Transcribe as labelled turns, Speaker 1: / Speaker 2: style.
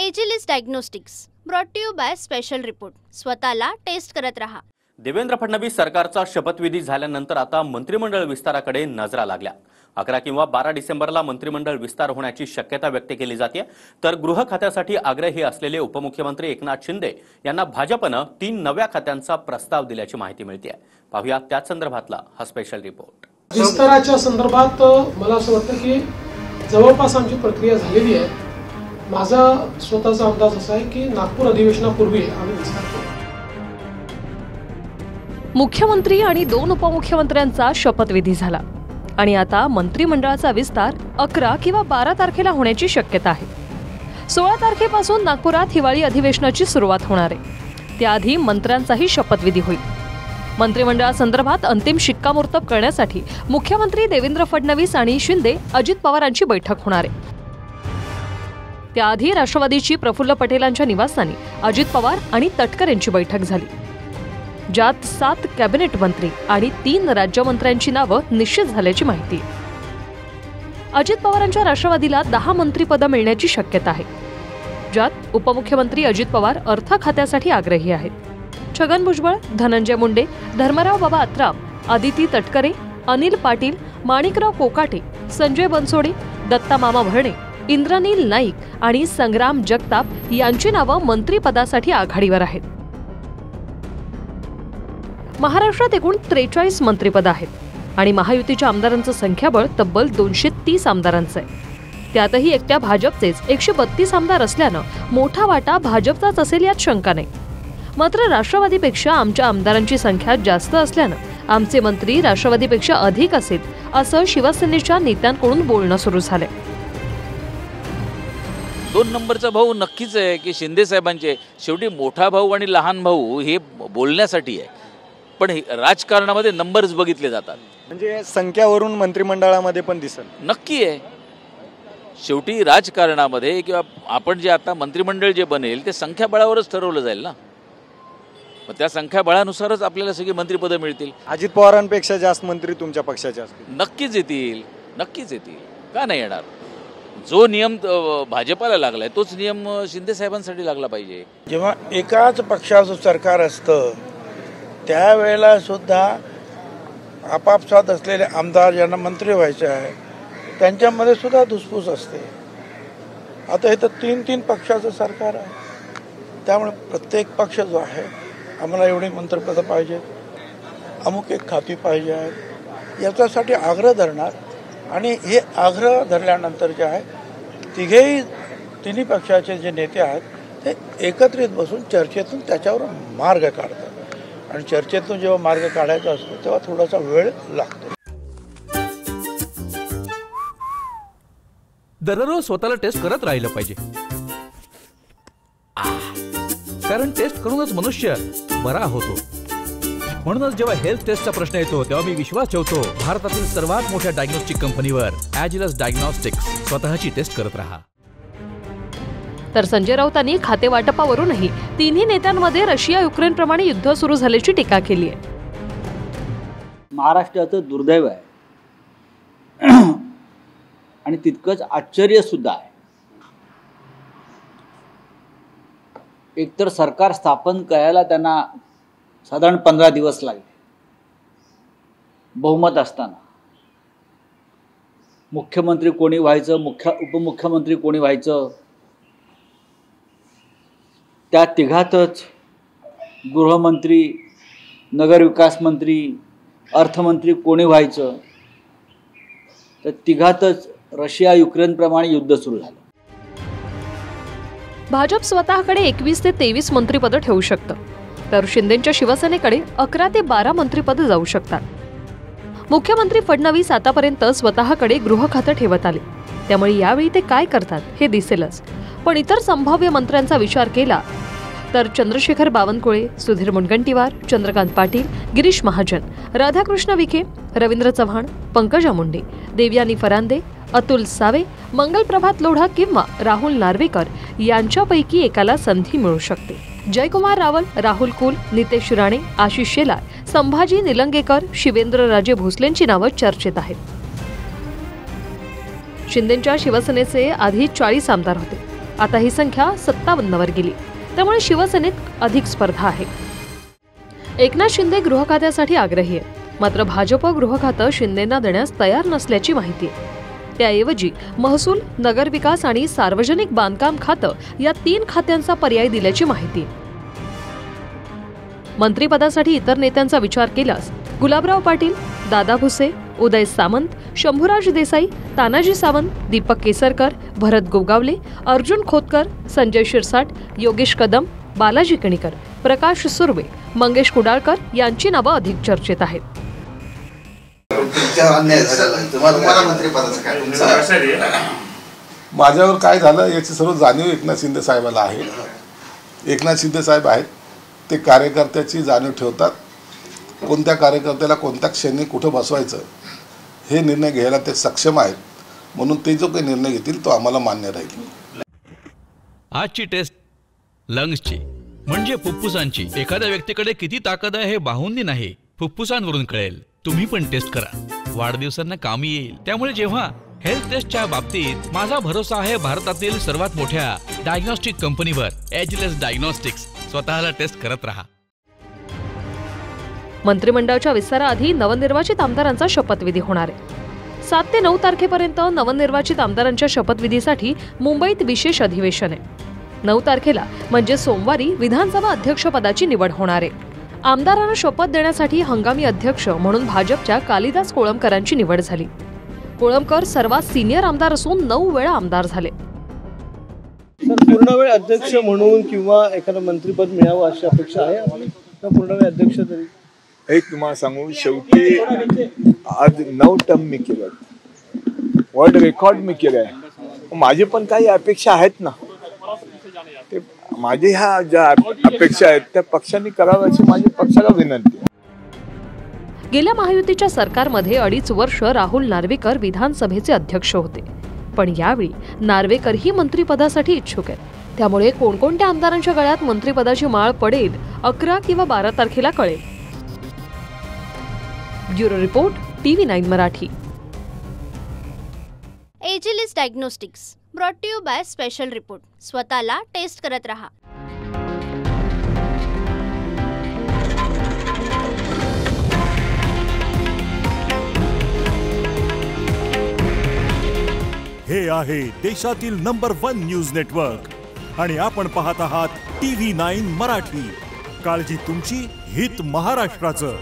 Speaker 1: Agilus diagnostics brought to you by special report. स्वतःला test करत रहा।
Speaker 2: देवेंद्र फडणवीस सरकारचा शपथविधी झाल्यानंतर आता मंत्रिमंडळ विस्ताराकडे नजरा लागल्या। 11 किंवा 12 डिसेंबरला मंत्रिमंडळ विस्तार होण्याची शक्यता व्यक्त केली जाते। तर गृह खात्यासाठी आग्रही असलेले उपमुख्यमंत्री एकनाथ शिंदे यांना भाजपने 3 नव्या खात्यांचा प्रस्ताव दिल्याची माहिती मिळते। पाहूया त्याच संदर्भातला हा स्पेशल रिपोर्ट।
Speaker 3: विस्ताराच्या संदर्भात मला असं वाटतं की जवळपास आमची प्रक्रिया झालेली आहे। माझा स्वतःचा अंदाज असा आहे की नागपूर अधिवेशनापूर्वी आम्ही विस्तार करू।
Speaker 4: मुख्यमंत्री आणि 2 उपमुख्यमंत्र्यांचा शपथविधी झाला आणि आता मंत्रिमंडळाचा विस्तार 11 किंवा 12 तारखेला होण्याची शक्यता आहे। 16 तारखेपासून नागपुरात हिवाळी अधिवेशनाची सुरुवात होणार आहे। त्याआधी मंत्र्यांचाही शपथविधी होईल। मंत्रिमंडळासंदर्भात अंतिम शिक्कामोर्तब करण्यासाठी मुख्यमंत्री देवेंद्र फडणवीस आणि शिंदे अजित पवारांची बैठक होणार आहे। त्याआधी राष्ट्रवादीची प्रफुल्ल पटेलांच्या निवासस्थानी अजित पवार आणि तटकर यांची बैठक झाली, ज्यात 7 कॅबिनेट मंत्री आणि 3 राज्यमंत्र्यांची नावं निश्चित झाल्याची माहिती आहे। अजित पवारांच्या राष्ट्रवादीला 10 मंत्रिपदं मिळण्याची शक्यता आहे, ज्यात उपमुख्यमंत्री अजित पवार अर्थ खात्यासाठी आग्रही आहेत। छगन भुजबळ, धनंजय मुंडे, धर्मराव बाबा अत्राम, आदिती तटकरे, अनिल पाटील, माणिकराव कोकाटे, संजय बनसोडे, दत्ता मामा भरणे, इंद्रनील नाईक आणि संग्राम जगताप यांची नावं मंत्रिपदासाठी आघाडीवर आहेत। महाराष्ट्रात एकूण 43 मंत्रिपद आहेत आणि महायुतीच्या आमदारांचं संख्याबळ तब्बल 230 आमदारांचं आहे। त्यातही एकट्या भाजपचेच 132 आमदार असल्यानं मोठा वाटा भाजपचाच असेल यात शंका नाही। मात्र राष्ट्रवादीपेक्षा आमच्या आमदारांची संख्या जास्त असल्यानं आमचे मंत्री राष्ट्रवादीपेक्षा अधिक असेल असं शिवसेनेच्या नेत्यांकडून बोलणं सुरू झालंय।
Speaker 5: 2 नंबरचा भाऊ नक्कीच आहे की शिंदे साहेबांचे। शेवटी मोठा भाऊ आणि लहान भाऊ हे बोलण्यासाठी आहे, पण राजकारणामध्ये नंबर्स बघितले जातात।
Speaker 6: म्हणजे संख्यावरून मंत्रिमंडळामध्ये पण दिसेल
Speaker 5: नक्की आहे। शेवटी राजकारणामध्ये किंवा आपण जे आता मंत्रिमंडळ जे बनेल ते संख्याबळावरच ठरवलं जाईल ना। मग त्या संख्याबळानुसारच आपल्याला सगळी मंत्रिपदं मिळतील।
Speaker 6: अजित पवारांपेक्षा जास्त मंत्री तुमच्या पक्षाचे असतील?
Speaker 5: नक्कीच येतील, नक्कीच येतील, का नाही येणार। जो नियम भाजपाला लागलाय तोच नियम शिंदे साहेबांसाठी लागला पाहिजे।
Speaker 7: जेव्हा एकाच पक्षाचं सरकार असतं त्यावेळेला सुद्धा आपापसात असलेले आमदार ज्यांना मंत्री व्हायचे आहे त्यांच्यामध्ये सुद्धा धुसफूस असते। आता हे तर 3 पक्षाचं सरकार आहे, त्यामुळे प्रत्येक पक्ष जो आहे आम्हाला एवढी मंत्रिपदं पाहिजे, अमुक एक खाती पाहिजे आहेत याच्यासाठी आग्रह धरणार आणि हे आग्रह धरल्यानंतर जे आहे तिन्ही पक्षाचे जे नेते आहेत ते एकत्रित बसून चर्चेतून त्याच्यावर मार्ग काढतात आणि चर्चेतून जेव्हा मार्ग काढायचा असतो तेव्हा थोडासा वेळ लागतो।
Speaker 8: दररोज स्वतःला टेस्ट करत राहिलं पाहिजे, कारण टेस्ट करूनच मनुष्य बरा होतो। म्हणूनच जेव्हा हेल्थ टेस्टचा प्रश्न येतो तेव्हा मी विश्वास ठेवतो भारतातील सर्वात मोठ्या डायग्नोस्टिक कंपनीवर, एजिलिस डायग्नोस्टिक्स। स्वतःची टेस्ट करत रहा।
Speaker 4: तर संजय राऊतांनी खाते वाटपावरूनही 3 नेत्यांमध्ये रशिया युक्रेन प्रमाणे युद्ध सुरू झाल्याची टीका केली आहे।
Speaker 9: महाराष्ट्राचं दुर्दैव आहे आणि तितकंच आश्चर्य सुद्धा आहे। एकतर सरकार स्थापन करायला त्यांना साधारण 15 दिवस लागले, बहुमत असताना मुख्यमंत्री कोणी व्हायचं, उपमुख्यमंत्री कोणी व्हायचं, त्या तिघातच गृहमंत्री, नगरविकास मंत्री, अर्थमंत्री कोणी व्हायचं, तर तिघातच रशिया युक्रेन प्रमाणे युद्ध सुरू झालं।
Speaker 4: भाजप स्वतःकडे 21 ते 23 मंत्रिपदं ठेवू शकतं, तर शिंदेच्या शिवसेनेकडे 11 ते 12 मंत्रिपदं जाऊ शकतात। मुख्यमंत्री फडणवीस आतापर्यंत स्वतःकडे गृह खातं ठेवत आले, त्यामुळे यावेळी ते काय करतात हे दिसेलच। पण इतर संभाव्य मंत्र्यांचा विचार केला तर चंद्रशेखर बावनकुळे, सुधीर मुनगंटीवार, चंद्रकांत पाटील, गिरीश महाजन, राधाकृष्ण विखे, रवींद्र चव्हाण, पंकजा मुंडे, देवयानी फरांदे, अतुल सावे, मंगलप्रभात लोढा किंवा राहुल नार्वेकर यांच्यापैकी एकाला संधी मिळू शकते। जयकुमार रावल, राहुल कुल, नितेश राणे, आशिष शेलार, संभाजी निलंगेकर, शिवेंद्रराजे भोसलेंची नावं चर्चेत आहेत। शिंदेच्या शिवसेनेचे आधी 40 आमदार होते, आता ही संख्या 57वर गेली, त्यामुळे शिवसेनेत अधिक स्पर्धा आहे. एकनाथ शिंदे गृह खात्यासाठी आग्रही आहे, मात्र भाजप गृह खातं शिंदेंना देण्यास तयार नसल्याची माहिती आहे. त्याऐवजी महसूल, नगरविकास आणि सार्वजनिक बांधकाम खातं या 3 खात्यांचा पर्याय दिल्याची माहिती आहे. मंत्रिपदासाठी इतर नेत्यांचा विचार केल्यास गुलाबराव पाटील, दादा भुसे, उदय सामंत, शंभूराज देसाई, तानाजी सावंत, दीपक केसरकर, भरत गोगावले, अर्जुन खोतकर, संजय शिरसाट, योगेश कदम, बालाजी कणीकर, प्रकाश सुर्वे, मंगेश कुडाळकर यांची नावं अधिक चर्चेत आहेत.
Speaker 10: माझ्यावर काय झालं याची सर्व जाणीव एकनाथ शिंदे साहेबाला आहे. एकनाथ शिंदे साहेब आहेत ते कार्यकर्त्याची जाणीव ठेवतात. कोणत्या कार्यकर्त्याला कोणत्या क्षणी कुठं बसवायचं हे निर्णय घ्यायला ते सक्षम आहेत. म्हणून ते जो काही निर्णय घेतील तो आम्हाला मान्य राहील.
Speaker 8: आजची टेस्ट लंग्सची म्हणजे फुफ्फुसांची. एखाद्या व्यक्तीकडे किती ताकद आहे हे बाहुंनी नाही, फुफ्फुसांवरून कळेल. तुम्ही पण टेस्ट करा, वाढदिवसांना कामी येईल. त्यामुळे जेव्हा हेल्थ टेस्टच्या बाबतीत माझा भरोसा आहे भारतातील सर्वात मोठ्या डायग्नॉस्टिक कंपनीवर, एजलेस डायग्नॉस्टिक्स. स्वतःला टेस्ट करत रहा.
Speaker 4: मंत्रिमंडळाच्या विस्ताराआधी नवनिर्वाचित आमदारांचा शपथविधी होणार आहे. 7 ते 9 तारखेपर्यंत नवनिर्वाचित आमदारांच्या शपथविधीसाठी मुंबईत विशेष अधिवेशन आहे. 9 तारखेला म्हणजे सोमवारी विधानसभा अध्यक्षपदाची निवड होणार आहे. आमदारांना शपथ देण्यासाठी हंगामी अध्यक्ष म्हणून भाजपच्या कालिदास कोळंबकरांची निवड झाली. कोळंबकर सर्वात सिनियर आमदार असून 9 वेळा आमदार झाले.
Speaker 11: पूर्णवेळ अध्यक्ष म्हणून किंवा एखादं मंत्रिपद मिळावं अशी अपेक्षा आहे आपली? पूर्णवेळ अध्यक्ष तरी
Speaker 12: एक तुम्हाला सांगू, शेवटी आज 9 टर्म मी केलं, वर्ल्ड रेकॉर्ड मी केलं आहे. माझे पण काही अपेक्षा आहेत ना, ते माझे ह्या ज्या अपेक्षा आहेत त्या पक्षांनी कराव्या अशी माझी पक्षाला विनंती आहे.
Speaker 4: गेल्या महायुतीच्या सरकारमध्ये 2.5 वर्ष राहुल नार्वेकर विधानसभेचे अध्यक्ष होते, पण यावेळी नार्वेकरही मंत्रिपदासाठी इच्छुक आहेत. त्यामुळे कोणकोणत्या आमदारांच्या गळ्यात मंत्रिपदाची माळ पडेल 11 किंवा 12 तारखेला कळेल. Bureau report, TV9 Marathi.
Speaker 1: Agilus diagnostics brought to you by special report. स्वतःला टेस्ट करत रहा.
Speaker 13: हे आहे देशातील नंबर 1 न्यूज नेटवर्क आणि आपण पाहत आहात TV9 मराठी. काळजी तुमची, हित महाराष्ट्राचं.